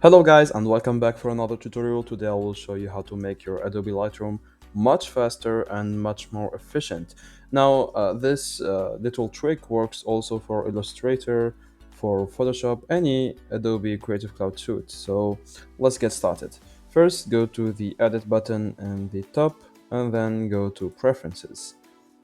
Hello guys and welcome back for another tutorial. Today I will show you how to make your Adobe Lightroom much faster and much more efficient. Now this little trick works also for Illustrator, for Photoshop, any Adobe Creative Cloud suite. So let's get started. First go to the edit button in the top and then go to preferences.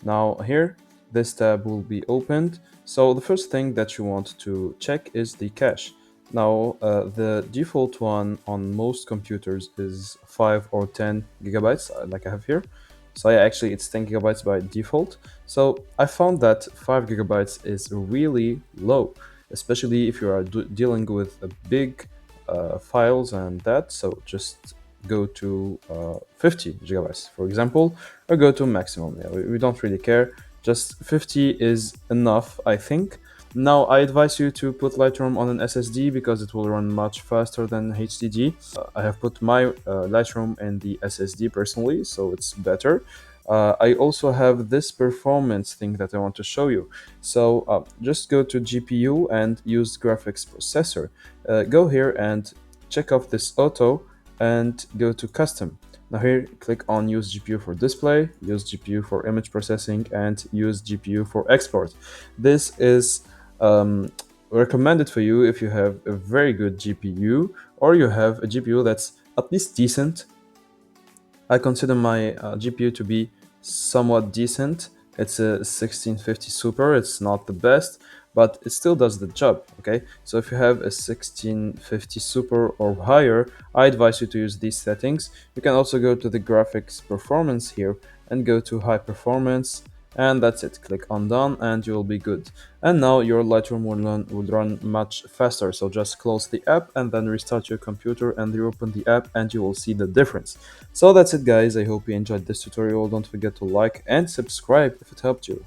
Now here this tab will be opened. So the first thing that you want to check is the cache. Now, the default one on most computers is 5 or 10 gigabytes, like I have here. So yeah, actually it's 10 gigabytes by default. So I found that 5 gigabytes is really low, especially if you are dealing with a big files and that. So just go to 50 gigabytes, for example, or go to maximum. Yeah, we don't really care. Just 50 is enough, I think. Now, I advise you to put Lightroom on an SSD because it will run much faster than HDD. I have put my Lightroom in the SSD personally, so it's better. I also have this performance thing that I want to show you. So just go to GPU and use graphics processor. Go here and check off this auto and go to custom. Now here, click on use GPU for display, use GPU for image processing, and use GPU for export. This is um, recommended for you if you have a very good GPU or you have a GPU that's at least decent. I consider my GPU to be somewhat decent. It's a 1650 Super. It's not the best, but it still does the job. Okay, so if you have a 1650 Super or higher, I advise you to use these settings. You can also go to the graphics performance here and go to high performance, and that's it. Click on done and you will be good. And now your Lightroom will run much faster. So just close the app and then restart your computer and reopen the app and you will see the difference. So that's it guys, I hope you enjoyed this tutorial. Don't forget to like and subscribe if it helped you.